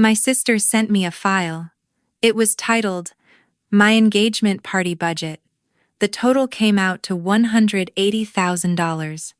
My sister sent me a file. It was titled, My Engagement Party Budget. The total came out to $180,000.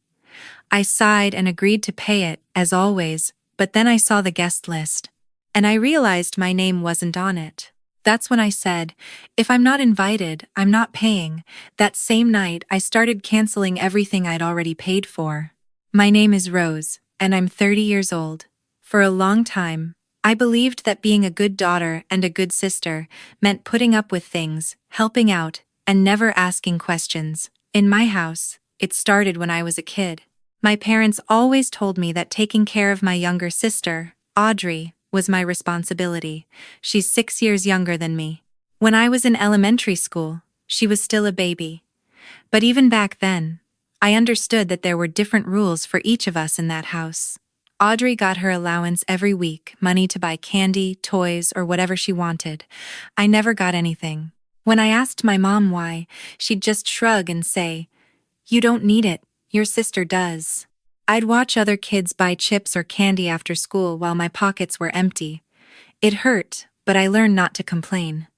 I sighed and agreed to pay it, as always, but then I saw the guest list. And I realized my name wasn't on it. That's when I said, if I'm not invited, I'm not paying. That same night, I started canceling everything I'd already paid for. My name is Rose, and I'm 30 years old. For a long time, I believed that being a good daughter and a good sister meant putting up with things, helping out, and never asking questions. In my house, it started when I was a kid. My parents always told me that taking care of my younger sister, Audrey, was my responsibility. She's 6 years younger than me. When I was in elementary school, she was still a baby. But even back then, I understood that there were different rules for each of us in that house. Audrey got her allowance every week, money to buy candy, toys, or whatever she wanted. I never got anything. When I asked my mom why, she'd just shrug and say, "You don't need it, your sister does." I'd watch other kids buy chips or candy after school while my pockets were empty. It hurt, but I learned not to complain.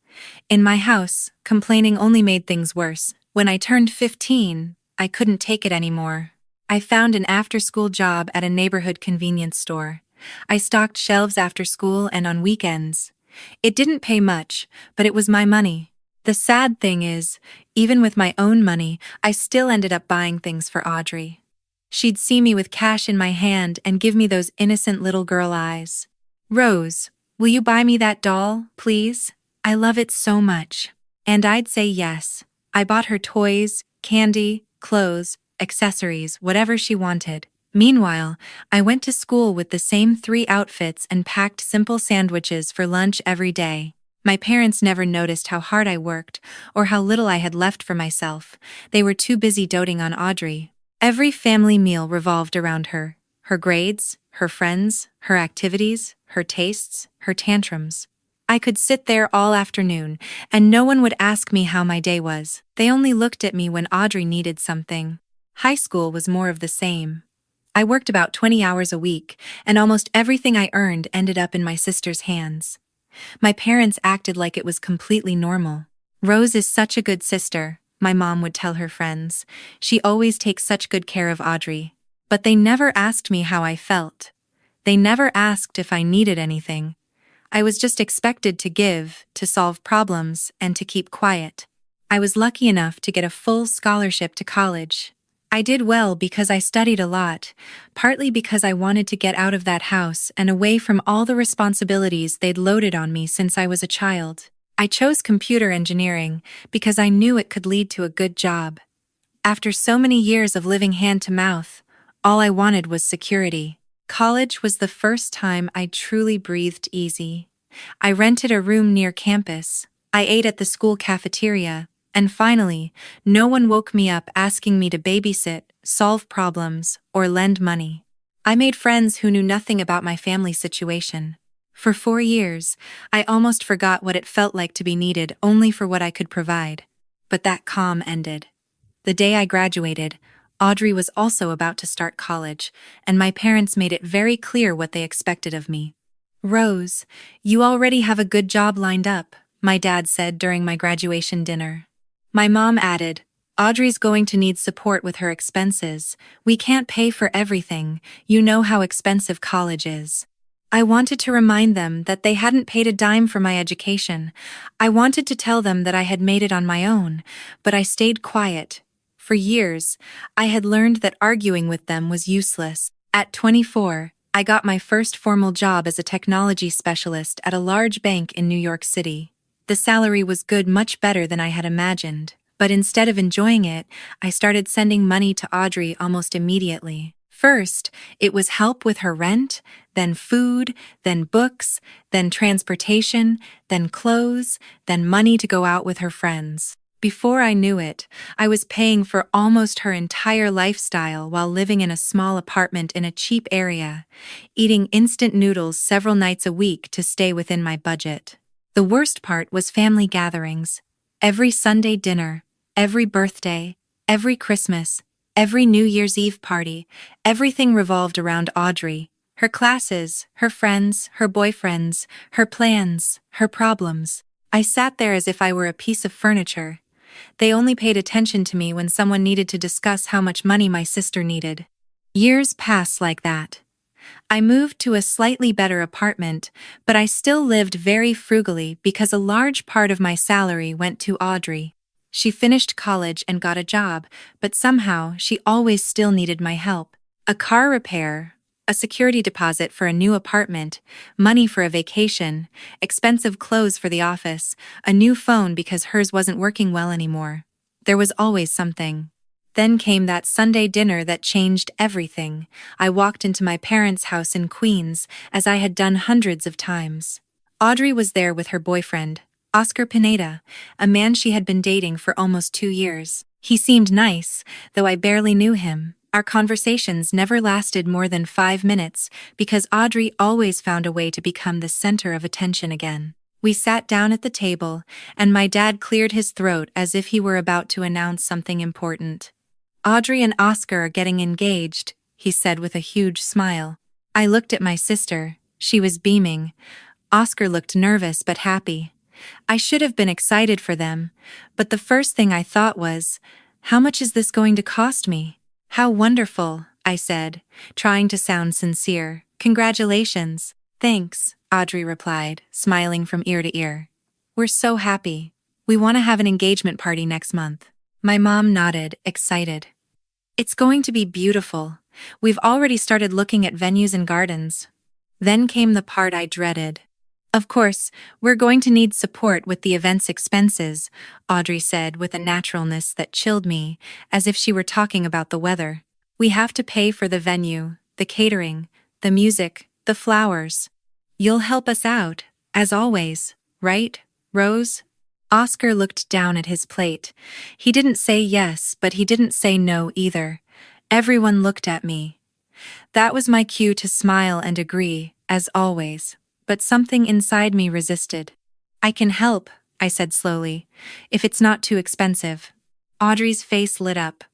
In my house, complaining only made things worse. When I turned 15, I couldn't take it anymore. I found an after-school job at a neighborhood convenience store. I stocked shelves after school and on weekends. It didn't pay much, but it was my money. The sad thing is, even with my own money, I still ended up buying things for Audrey. She'd see me with cash in my hand and give me those innocent little girl eyes. "Rose, will you buy me that doll, please? I love it so much." And I'd say yes. I bought her toys, candy, clothes, accessories, whatever she wanted. Meanwhile, I went to school with the same 3 outfits and packed simple sandwiches for lunch every day. My parents never noticed how hard I worked or how little I had left for myself. They were too busy doting on Audrey. Every family meal revolved around her. Her grades, her friends, her activities, her tastes, her tantrums. I could sit there all afternoon, and no one would ask me how my day was. They only looked at me when Audrey needed something. High school was more of the same. I worked about 20 hours a week, and almost everything I earned ended up in my sister's hands. My parents acted like it was completely normal. "Rose is such a good sister," my mom would tell her friends. "She always takes such good care of Audrey." But they never asked me how I felt. They never asked if I needed anything. I was just expected to give, to solve problems, and to keep quiet. I was lucky enough to get a full scholarship to college. I did well because I studied a lot, partly because I wanted to get out of that house and away from all the responsibilities they'd loaded on me since I was a child. I chose computer engineering because I knew it could lead to a good job. After so many years of living hand to mouth, all I wanted was security. College was the first time I truly breathed easy. I rented a room near campus. I ate at the school cafeteria. And finally, no one woke me up asking me to babysit, solve problems, or lend money. I made friends who knew nothing about my family situation. For 4 years, I almost forgot what it felt like to be needed only for what I could provide. But that calm ended. The day I graduated, Audrey was also about to start college, and my parents made it very clear what they expected of me. "Rose, you already have a good job lined up," my dad said during my graduation dinner. My mom added, "Audrey's going to need support with her expenses. We can't pay for everything. You know how expensive college is." I wanted to remind them that they hadn't paid a dime for my education. I wanted to tell them that I had made it on my own, but I stayed quiet. For years, I had learned that arguing with them was useless. At 24, I got my first formal job as a technology specialist at a large bank in New York City. The salary was good, much better than I had imagined, but instead of enjoying it, I started sending money to Audrey almost immediately. First, it was help with her rent, then food, then books, then transportation, then clothes, then money to go out with her friends. Before I knew it, I was paying for almost her entire lifestyle while living in a small apartment in a cheap area, eating instant noodles several nights a week to stay within my budget. The worst part was family gatherings. Every Sunday dinner, every birthday, every Christmas, every New Year's Eve party, everything revolved around Audrey. Her classes, her friends, her boyfriends, her plans, her problems. I sat there as if I were a piece of furniture. They only paid attention to me when someone needed to discuss how much money my sister needed. Years passed like that. I moved to a slightly better apartment, but I still lived very frugally because a large part of my salary went to Audrey. She finished college and got a job, but somehow she always still needed my help. A car repair, a security deposit for a new apartment, money for a vacation, expensive clothes for the office, a new phone because hers wasn't working well anymore. There was always something. Then came that Sunday dinner that changed everything. I walked into my parents' house in Queens, as I had done hundreds of times. Audrey was there with her boyfriend, Oscar Pineda, a man she had been dating for almost 2 years. He seemed nice, though I barely knew him. Our conversations never lasted more than 5 minutes because Audrey always found a way to become the center of attention again. We sat down at the table, and my dad cleared his throat as if he were about to announce something important. "Audrey and Oscar are getting engaged," he said with a huge smile. I looked at my sister. She was beaming. Oscar looked nervous but happy. I should have been excited for them, but the first thing I thought was, how much is this going to cost me? "How wonderful," I said, trying to sound sincere. "Congratulations." "Thanks," Audrey replied, smiling from ear to ear. "We're so happy. We want to have an engagement party next month." My mom nodded, excited. "It's going to be beautiful. We've already started looking at venues and gardens." Then came the part I dreaded. "Of course, we're going to need support with the event's expenses," Audrey said with a naturalness that chilled me, as if she were talking about the weather. "We have to pay for the venue, the catering, the music, the flowers. You'll help us out, as always, right, Rose?" Oscar looked down at his plate. He didn't say yes, but he didn't say no either. Everyone looked at me. That was my cue to smile and agree, as always, but something inside me resisted. "I can help," I said slowly, "if it's not too expensive." Audrey's face lit up.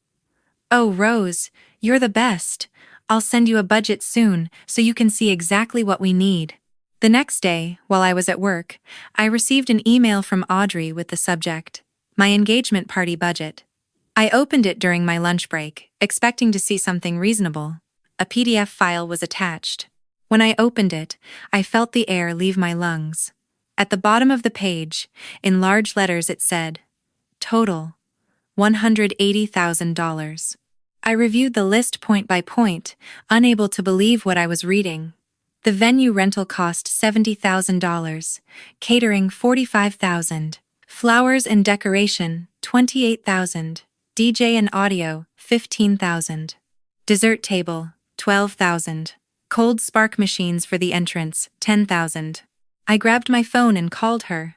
"Oh, Rose, you're the best. I'll send you a budget soon so you can see exactly what we need." The next day, while I was at work, I received an email from Audrey with the subject, "My engagement party budget." I opened it during my lunch break, expecting to see something reasonable. A PDF file was attached. When I opened it, I felt the air leave my lungs. At the bottom of the page, in large letters it said, "Total, $180,000. I reviewed the list point by point, unable to believe what I was reading. The venue rental cost $70,000, catering $45,000, flowers and decoration $28,000, DJ and audio $15,000, dessert table $12,000, cold spark machines for the entrance $10,000. I grabbed my phone and called her.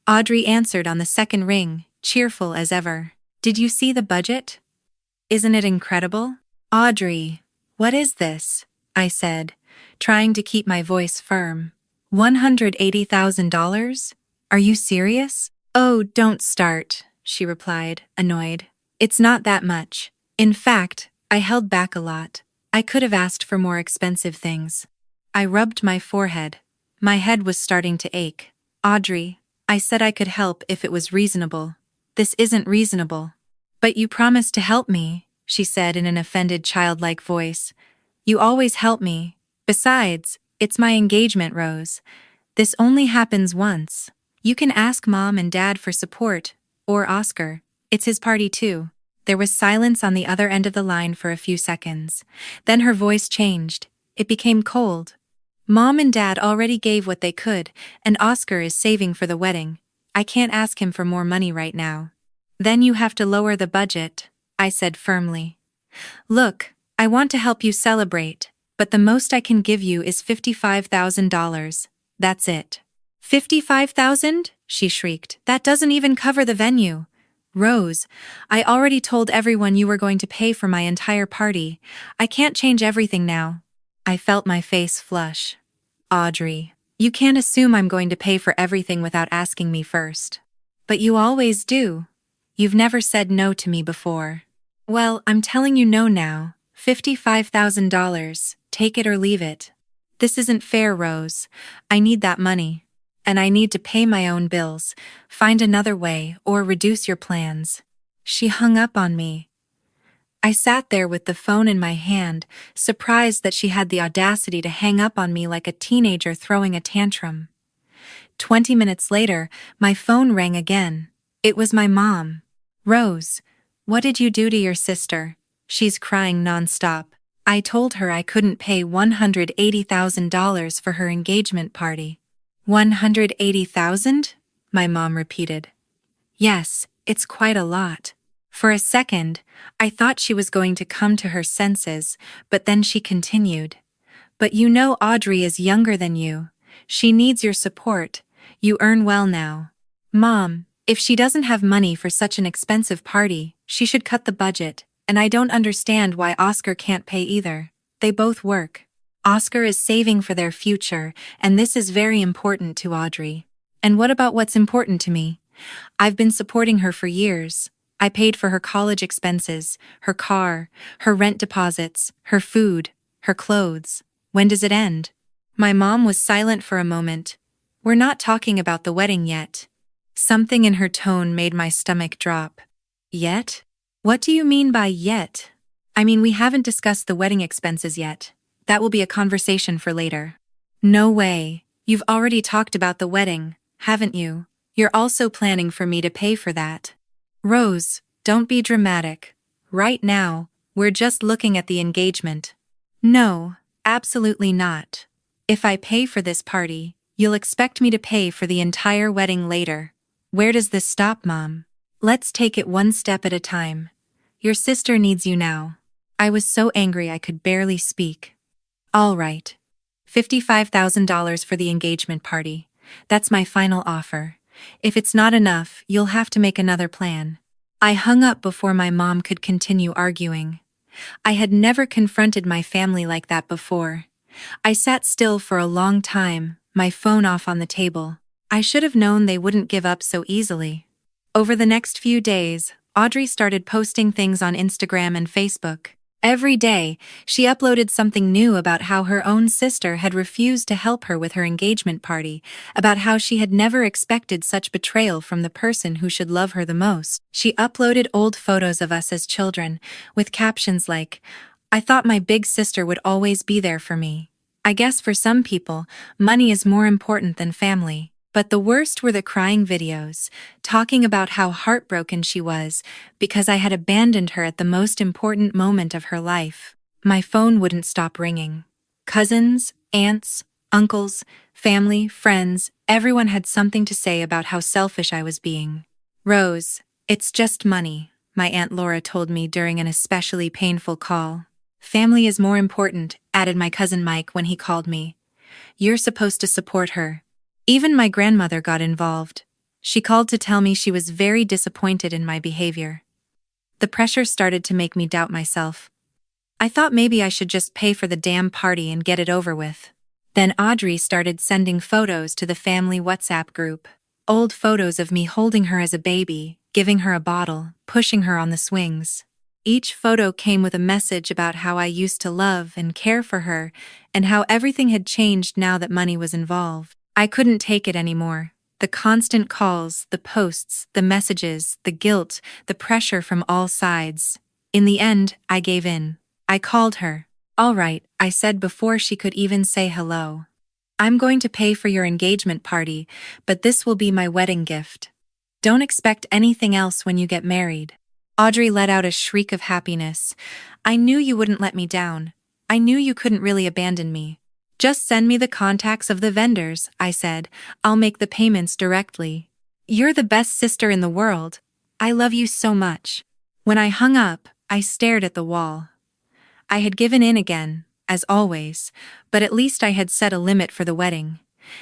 Audrey answered on the second ring, cheerful as ever. "Did you see the budget? Isn't it incredible?" "Audrey, what is this?" I said, trying to keep my voice firm. $180,000? Are you serious?" "Oh, don't start," she replied, annoyed. "It's not that much. In fact, I held back a lot. I could have asked for more expensive things." I rubbed my forehead. My head was starting to ache. "Audrey, I said I could help if it was reasonable. This isn't reasonable." "But you promised to help me," she said in an offended childlike voice. "You always help me. Besides, it's my engagement, Rose. This only happens once. You can ask Mom and Dad for support, or Oscar. It's his party too." There was silence on the other end of the line for a few seconds. Then her voice changed. It became cold. "Mom and Dad already gave what they could, and Oscar is saving for the wedding. I can't ask him for more money right now." "Then you have to lower the budget," I said firmly. "Look, I want to help you celebrate, but the most I can give you is $55,000. That's it." "$55,000? She shrieked. "That doesn't even cover the venue." "Rose, I already told everyone you were going to pay for my entire party. I can't change everything now." I felt my face flush. "Audrey, you can't assume I'm going to pay for everything without asking me first." "But you always do. You've never said no to me before." "Well, I'm telling you no now. $55,000. Take it or leave it." This isn't fair, Rose. I need that money. And I need to pay my own bills. Find another way or reduce your plans. She hung up on me. I sat there with the phone in my hand, surprised that she had the audacity to hang up on me like a teenager throwing a tantrum. 20 minutes later, my phone rang again. It was my mom. Rose, what did you do to your sister? She's crying nonstop. I told her I couldn't pay $180,000 for her engagement party. $180,000? My mom repeated. Yes, it's quite a lot. For a second, I thought she was going to come to her senses, but then she continued. But you know Audrey is younger than you. She needs your support. You earn well now. Mom, if she doesn't have money for such an expensive party, she should cut the budget, and I don't understand why Oscar can't pay either. They both work. Oscar is saving for their future, and this is very important to Audrey. And what about what's important to me? I've been supporting her for years. I paid for her college expenses, her car, her rent deposits, her food, her clothes. When does it end? My mom was silent for a moment. We're not talking about the wedding yet. Something in her tone made my stomach drop. Yet? What do you mean by yet? I mean, we haven't discussed the wedding expenses yet. That will be a conversation for later. No way. You've already talked about the wedding, haven't you? You're also planning for me to pay for that. Rose, don't be dramatic. Right now, we're just looking at the engagement. No, absolutely not. If I pay for this party, you'll expect me to pay for the entire wedding later. Where does this stop, Mom? Let's take it one step at a time. Your sister needs you now. I was so angry I could barely speak. All right. $55,000 for the engagement party. That's my final offer. If it's not enough, you'll have to make another plan. I hung up before my mom could continue arguing. I had never confronted my family like that before. I sat still for a long time, my phone off on the table. I should have known they wouldn't give up so easily. Over the next few days, Audrey started posting things on Instagram and Facebook. Every day, she uploaded something new about how her own sister had refused to help her with her engagement party, about how she had never expected such betrayal from the person who should love her the most. She uploaded old photos of us as children, with captions like, "I thought my big sister would always be there for me." I guess for some people, money is more important than family. But the worst were the crying videos, talking about how heartbroken she was because I had abandoned her at the most important moment of her life. My phone wouldn't stop ringing. Cousins, aunts, uncles, family, friends, everyone had something to say about how selfish I was being. Rose, it's just money, my Aunt Laura told me during an especially painful call. Family is more important, added my cousin Mike when he called me. You're supposed to support her. Even my grandmother got involved. She called to tell me she was very disappointed in my behavior. The pressure started to make me doubt myself. I thought maybe I should just pay for the damn party and get it over with. Then Audrey started sending photos to the family WhatsApp group. Old photos of me holding her as a baby, giving her a bottle, pushing her on the swings. Each photo came with a message about how I used to love and care for her, and how everything had changed now that money was involved. I couldn't take it anymore. The constant calls, the posts, the messages, the guilt, the pressure from all sides. In the end, I gave in. I called her. All right, I said before she could even say hello. I'm going to pay for your engagement party, but this will be my wedding gift. Don't expect anything else when you get married. Audrey let out a shriek of happiness. I knew you wouldn't let me down. I knew you couldn't really abandon me. Just send me the contacts of the vendors, I said. I'll make the payments directly. You're the best sister in the world. I love you so much. When I hung up, I stared at the wall. I had given in again, as always, but at least I had set a limit for the wedding.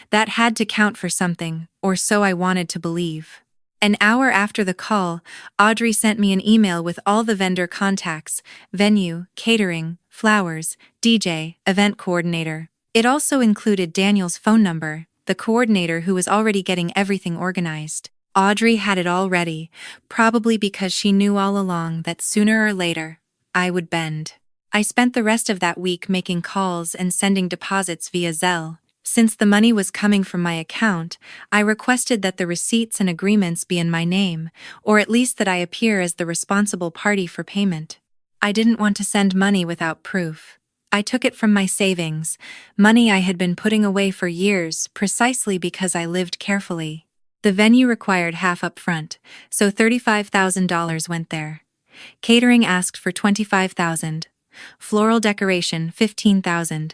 That had to count for something, or so I wanted to believe. An hour after the call, Audrey sent me an email with all the vendor contacts: venue, catering, flowers, DJ, event coordinator. It also included Daniel's phone number, the coordinator who was already getting everything organized. Audrey had it all ready, probably because she knew all along that sooner or later, I would bend. I spent the rest of that week making calls and sending deposits via Zelle. Since the money was coming from my account, I requested that the receipts and agreements be in my name, or at least that I appear as the responsible party for payment. I didn't want to send money without proof. I took it from my savings, money I had been putting away for years precisely because I lived carefully. The venue required half up front, so $35,000 went there. Catering asked for $25,000. Floral decoration, $15,000.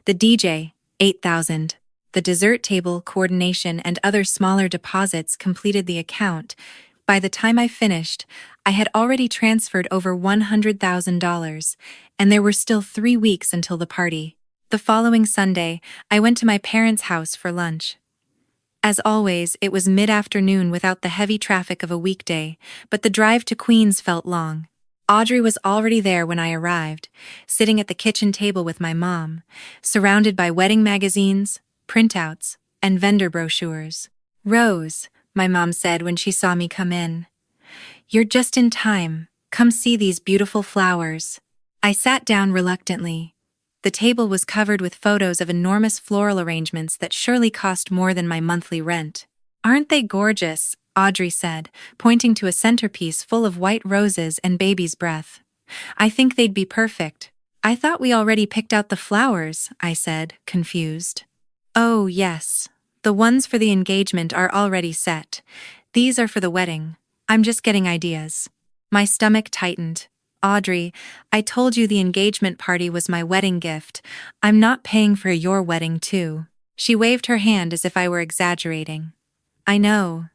The DJ, $8,000. The dessert table, coordination, and other smaller deposits completed the account. By the time I finished, I had already transferred over $100,000, and there were still 3 weeks until the party. The following Sunday, I went to my parents' house for lunch. As always, it was mid-afternoon without the heavy traffic of a weekday, but the drive to Queens felt long. Audrey was already there when I arrived, sitting at the kitchen table with my mom, surrounded by wedding magazines, printouts, and vendor brochures. "Rose," my mom said when she saw me come in. "You're just in time. Come see these beautiful flowers." I sat down reluctantly. The table was covered with photos of enormous floral arrangements that surely cost more than my monthly rent. "Aren't they gorgeous?" Audrey said, pointing to a centerpiece full of white roses and baby's breath. "I think they'd be perfect." "I thought we already picked out the flowers," I said, confused. "Oh, yes. The ones for the engagement are already set. These are for the wedding. I'm just getting ideas." My stomach tightened. "Audrey, I told you the engagement party was my wedding gift. I'm not paying for your wedding too." She waved her hand as if I were exaggerating. I know.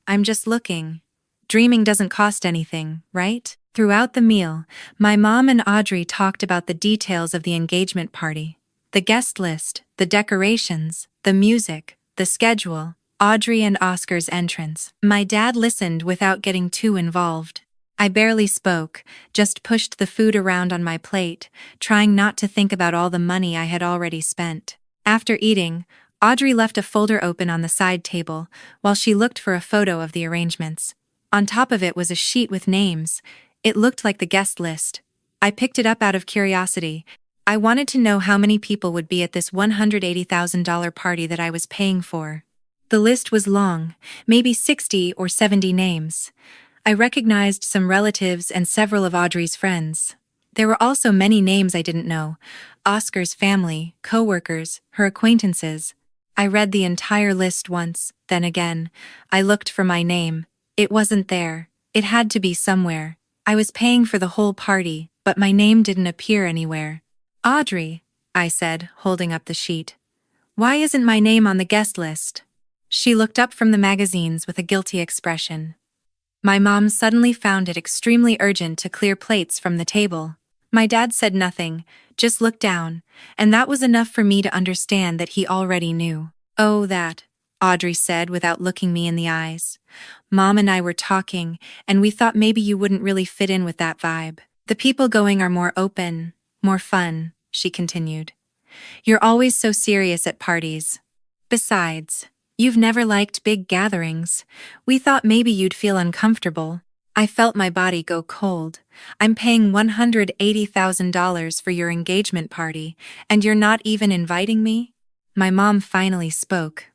I'm just looking. Dreaming doesn't cost anything, right?" Throughout the meal, my mom and Audrey talked about the details of the engagement party. The guest list, the decorations, the music, the schedule, Audrey and Oscar's entrance. My dad listened without getting too involved. I barely spoke, just pushed the food around on my plate, trying not to think about all the money I had already spent. After eating, Audrey left a folder open on the side table while she looked for a photo of the arrangements. On top of it was a sheet with names. It looked like the guest list. I picked it up out of curiosity. I wanted to know how many people would be at this $180,000 party that I was paying for. The list was long, maybe 60 or 70 names. I recognized some relatives and several of Audrey's friends. There were also many names I didn't know: Oscar's family, co-workers, her acquaintances. I read the entire list once, then again. I looked for my name. It wasn't there. It had to be somewhere. I was paying for the whole party, but my name didn't appear anywhere. "Audrey," I said, holding up the sheet. "Why isn't my name on the guest list?" She looked up from the magazines with a guilty expression. My mom suddenly found it extremely urgent to clear plates from the table. My dad said nothing, just looked down, and that was enough for me to understand that he already knew. "Oh, that," Audrey said without looking me in the eyes. "Mom and I were talking, and we thought maybe you wouldn't really fit in with that vibe. The people going are more open, more fun," she continued. "You're always so serious at parties. Besides, you've never liked big gatherings. We thought maybe you'd feel uncomfortable." I felt my body go cold. "I'm paying $180,000 for your engagement party, and you're not even inviting me?" My mom finally spoke.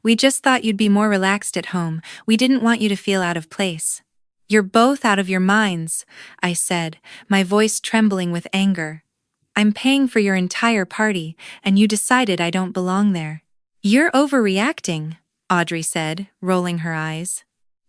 "We just thought you'd be more relaxed at home. We didn't want you to feel out of place." "You're both out of your minds," I said, my voice trembling with anger. "I'm paying for your entire party, and you decided I don't belong there." "You're overreacting," Audrey said, rolling her eyes.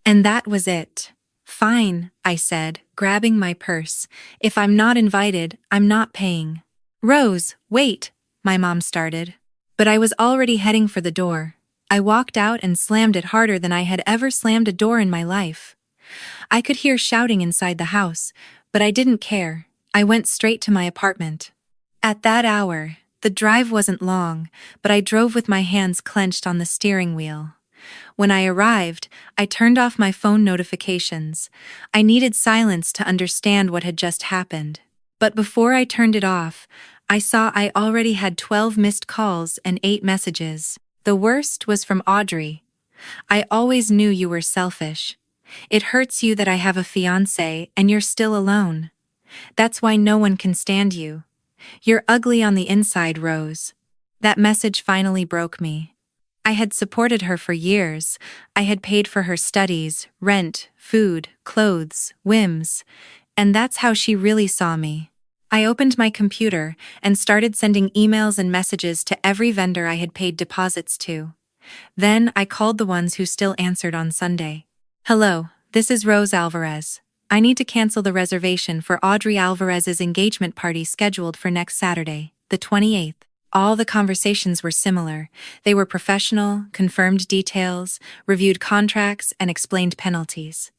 And that was it. "Fine," I said, grabbing my purse. "If I'm not invited, I'm not paying." "Rose, wait," my mom started. But I was already heading for the door. I walked out and slammed it harder than I had ever slammed a door in my life. I could hear shouting inside the house, but I didn't care. I went straight to my apartment. At that hour, the drive wasn't long, but I drove with my hands clenched on the steering wheel. When I arrived, I turned off my phone notifications. I needed silence to understand what had just happened. But before I turned it off, I saw I already had 12 missed calls and 8 messages. The worst was from Audrey. "I always knew you were selfish. It hurts you that I have a fiancé and you're still alone. That's why no one can stand you. You're ugly on the inside, Rose. That message finally broke me. I had supported her for years. I had paid for her studies, rent, food, clothes, whims. And that's how she really saw me. I opened my computer and started sending emails and messages to every vendor I had paid deposits to. Then I called the ones who still answered on Sunday. Hello, this is Rose Alvarez. I need to cancel the reservation for Audrey Alvarez's engagement party scheduled for next Saturday, the 28th. All the conversations were similar. They were professional, confirmed details, reviewed contracts, and explained penalties.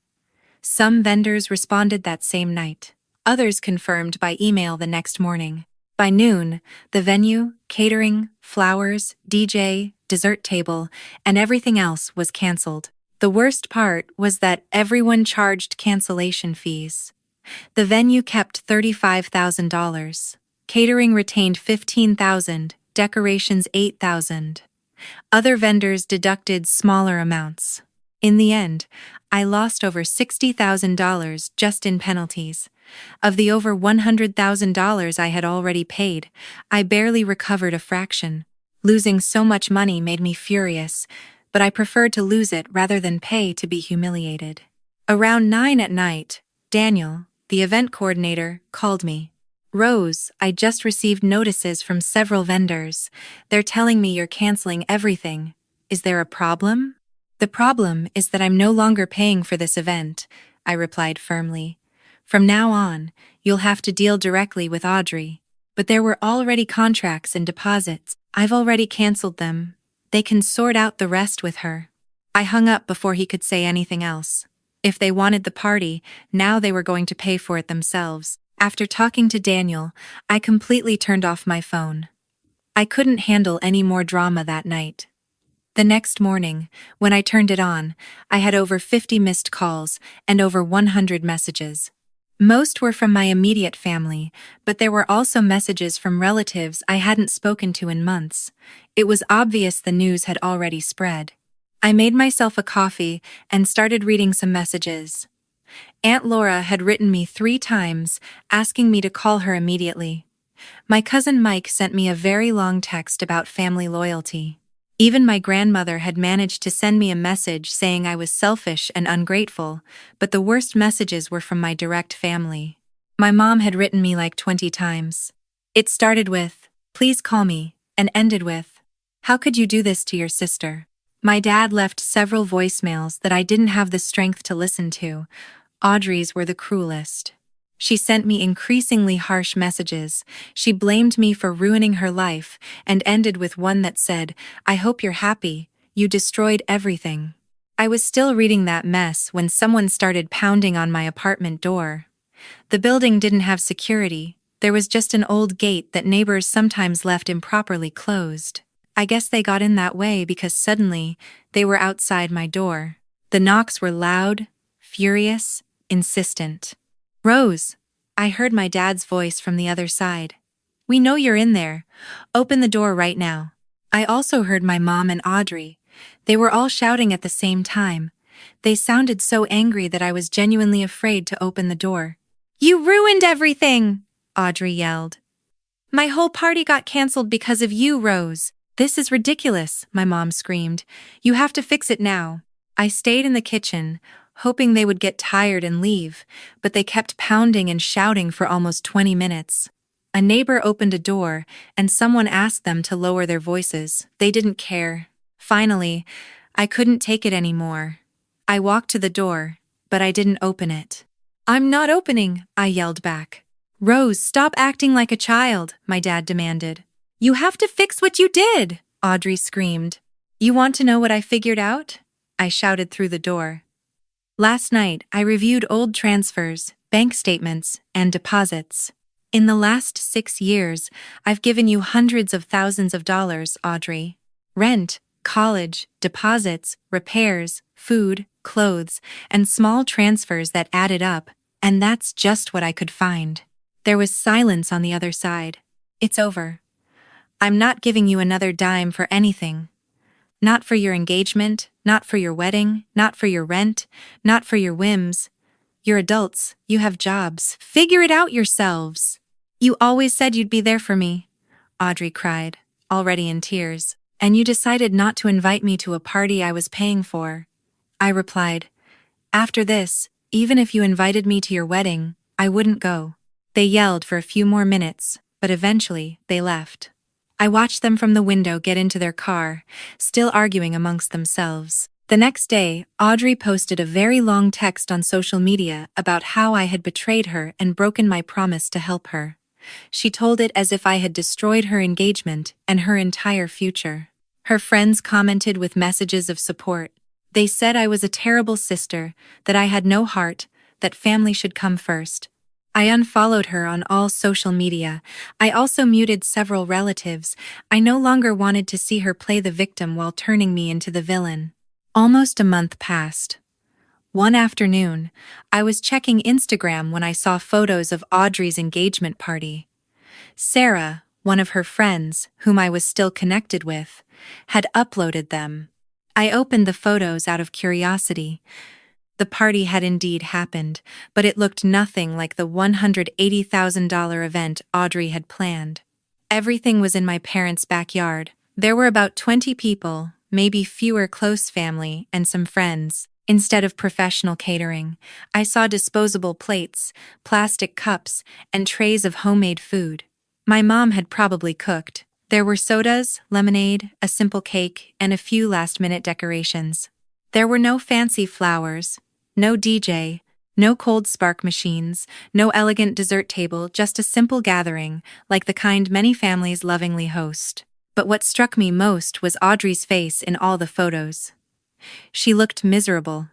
Some vendors responded that same night. Others confirmed by email the next morning. By noon, the venue, catering, flowers, DJ, dessert table, and everything else was canceled. The worst part was that everyone charged cancellation fees. The venue kept $35,000. Catering retained $15,000, decorations $8,000. Other vendors deducted smaller amounts. In the end, I lost over $60,000 just in penalties. Of the over $100,000 I had already paid, I barely recovered a fraction. Losing so much money made me furious, but I preferred to lose it rather than pay to be humiliated. Around 9 at night, Daniel, the event coordinator, called me. Rose, I just received notices from several vendors. They're telling me you're canceling everything. Is there a problem? The problem is that I'm no longer paying for this event, I replied firmly. From now on, you'll have to deal directly with Audrey. But there were already contracts and deposits. I've already canceled them. They can sort out the rest with her. I hung up before he could say anything else. If they wanted the party, now they were going to pay for it themselves. After talking to Daniel, I completely turned off my phone. I couldn't handle any more drama that night. The next morning, when I turned it on, I had over 50 missed calls and over 100 messages. Most were from my immediate family, but there were also messages from relatives I hadn't spoken to in months. It was obvious the news had already spread. I made myself a coffee and started reading some messages. Aunt Laura had written me 3 times, asking me to call her immediately. My cousin Mike sent me a very long text about family loyalty. Even my grandmother had managed to send me a message saying I was selfish and ungrateful, but the worst messages were from my direct family. My mom had written me like 20 times. It started with, "Please call me," and ended with, "How could you do this to your sister?" My dad left several voicemails that I didn't have the strength to listen to. Audrey's were the cruelest. She sent me increasingly harsh messages. She blamed me for ruining her life and ended with one that said, "I hope you're happy. You destroyed everything." I was still reading that mess when someone started pounding on my apartment door. The building didn't have security. There was just an old gate that neighbors sometimes left improperly closed. I guess they got in that way because suddenly they were outside my door. The knocks were loud, furious, insistent. "Rose," I heard my dad's voice from the other side. "We know you're in there. Open the door right now." I also heard my mom and Audrey. They were all shouting at the same time. They sounded so angry that I was genuinely afraid to open the door. "You ruined everything!" Audrey yelled. "My whole party got canceled because of you, Rose. This is ridiculous," my mom screamed. "You have to fix it now." I stayed in the kitchen, hoping they would get tired and leave, but they kept pounding and shouting for almost 20 minutes. A neighbor opened a door, and someone asked them to lower their voices. They didn't care. Finally, I couldn't take it anymore. I walked to the door, but I didn't open it. "I'm not opening," I yelled back. "Rose, stop acting like a child," my dad demanded. "You have to fix what you did," Audrey screamed. "You want to know what I figured out?" I shouted through the door. Last night, I reviewed old transfers, bank statements, and deposits. In the last 6 years, I've given you hundreds of thousands of dollars, Audrey. Rent, college, deposits, repairs, food, clothes, and small transfers that added up, and that's just what I could find. There was silence on the other side. "It's over. I'm not giving you another dime for anything. Not for your engagement, not for your wedding, not for your rent, not for your whims. You're adults, you have jobs. Figure it out yourselves. You always said you'd be there for me, Audrey cried, already in tears. And you decided not to invite me to a party I was paying for. I replied, after this, even if you invited me to your wedding, I wouldn't go. They yelled for a few more minutes, but eventually they left. I watched them from the window get into their car, still arguing amongst themselves. The next day, Audrey posted a very long text on social media about how I had betrayed her and broken my promise to help her. She told it as if I had destroyed her engagement and her entire future. Her friends commented with messages of support. They said I was a terrible sister, that I had no heart, that family should come first. I unfollowed her on all social media. I also muted several relatives. I no longer wanted to see her play the victim while turning me into the villain. Almost a month passed. One afternoon, I was checking Instagram when I saw photos of Audrey's engagement party. Sarah, one of her friends, whom I was still connected with, had uploaded them. I opened the photos out of curiosity. The party had indeed happened, but it looked nothing like the $180,000 event Audrey had planned. Everything was in my parents' backyard. There were about 20 people, maybe fewer close family, and some friends. Instead of professional catering, I saw disposable plates, plastic cups, and trays of homemade food. My mom had probably cooked. There were sodas, lemonade, a simple cake, and a few last-minute decorations. There were no fancy flowers, no DJ, no cold spark machines, no elegant dessert table, just a simple gathering, like the kind many families lovingly host. But what struck me most was Audrey's face in all the photos. She looked miserable.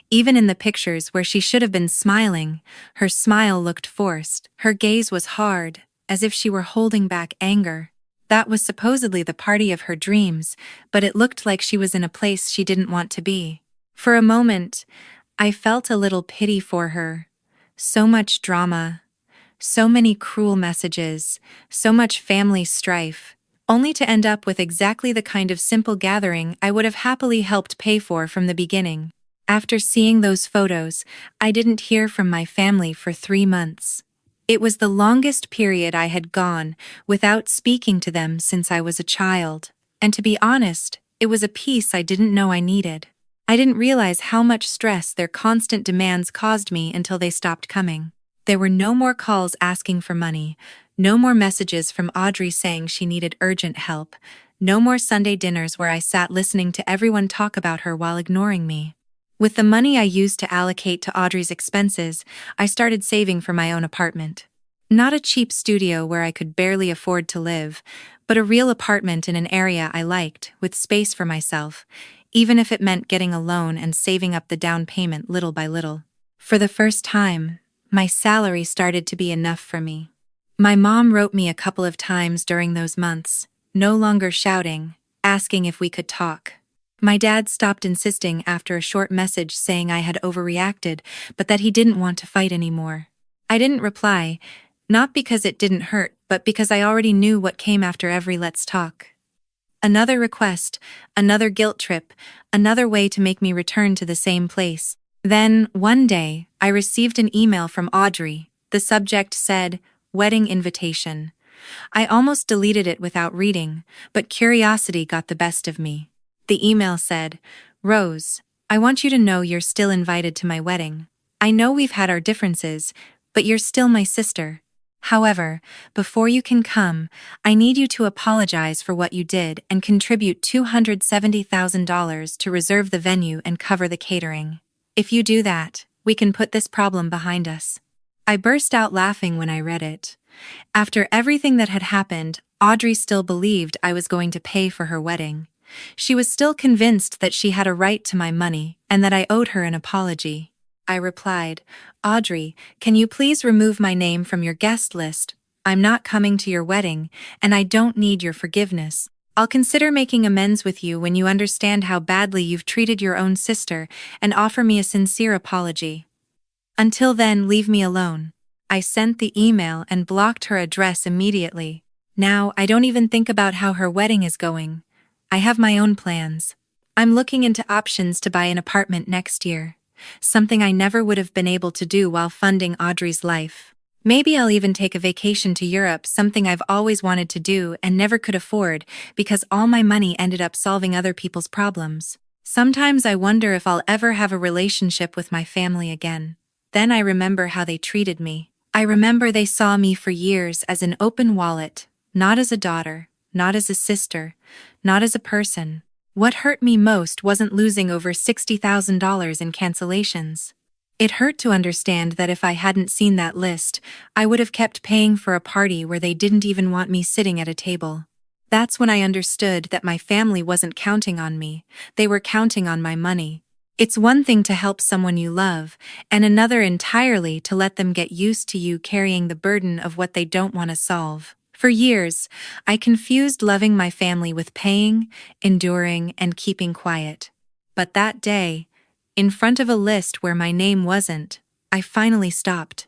Even in the pictures where she should have been smiling, her smile looked forced. Her gaze was hard, as if she were holding back anger. That was supposedly the party of her dreams, but it looked like she was in a place she didn't want to be. For a moment, I felt a little pity for her. So much drama, so many cruel messages, so much family strife, only to end up with exactly the kind of simple gathering I would have happily helped pay for from the beginning. After seeing those photos, I didn't hear from my family for 3 months. It was the longest period I had gone without speaking to them since I was a child, and to be honest, it was a peace I didn't know I needed. I didn't realize how much stress their constant demands caused me until they stopped coming. There were no more calls asking for money, no more messages from Audrey saying she needed urgent help, no more Sunday dinners where I sat listening to everyone talk about her while ignoring me. With the money I used to allocate to Audrey's expenses, I started saving for my own apartment. Not a cheap studio where I could barely afford to live, but a real apartment in an area I liked, with space for myself, even if it meant getting a loan and saving up the down payment little by little. For the first time, my salary started to be enough for me. My mom wrote me a couple of times during those months, no longer shouting, asking if we could talk. My dad stopped insisting after a short message saying I had overreacted, but that he didn't want to fight anymore. I didn't reply, not because it didn't hurt, but because I already knew what came after every let's talk. Another request, another guilt trip, another way to make me return to the same place. Then, one day, I received an email from Audrey. The subject said, "Wedding invitation." I almost deleted it without reading, but curiosity got the best of me. The email said, "Rose, I want you to know you're still invited to my wedding. I know we've had our differences, but you're still my sister. However, before you can come, I need you to apologize for what you did and contribute $270,000 to reserve the venue and cover the catering. If you do that, we can put this problem behind us." I burst out laughing when I read it. After everything that had happened, Audrey still believed I was going to pay for her wedding. She was still convinced that she had a right to my money and that I owed her an apology. I replied, "Audrey, can you please remove my name from your guest list? I'm not coming to your wedding, and I don't need your forgiveness. I'll consider making amends with you when you understand how badly you've treated your own sister and offer me a sincere apology. Until then, leave me alone." I sent the email and blocked her address immediately. Now, I don't even think about how her wedding is going. I have my own plans. I'm looking into options to buy an apartment next year. something I never would have been able to do while funding Audrey's life. Maybe I'll even take a vacation to Europe, something I've always wanted to do and never could afford because all my money ended up solving other people's problems. Sometimes I wonder if I'll ever have a relationship with my family again. Then I remember how they treated me. I remember they saw me for years as an open wallet, not as a daughter, not as a sister, not as a person. What hurt me most wasn't losing over $60,000 in cancellations. It hurt to understand that if I hadn't seen that list, I would have kept paying for a party where they didn't even want me sitting at a table. That's when I understood that my family wasn't counting on me, they were counting on my money. It's one thing to help someone you love, and another entirely to let them get used to you carrying the burden of what they don't want to solve. For years, I confused loving my family with paying, enduring, and keeping quiet. But that day, in front of a list where my name wasn't, I finally stopped.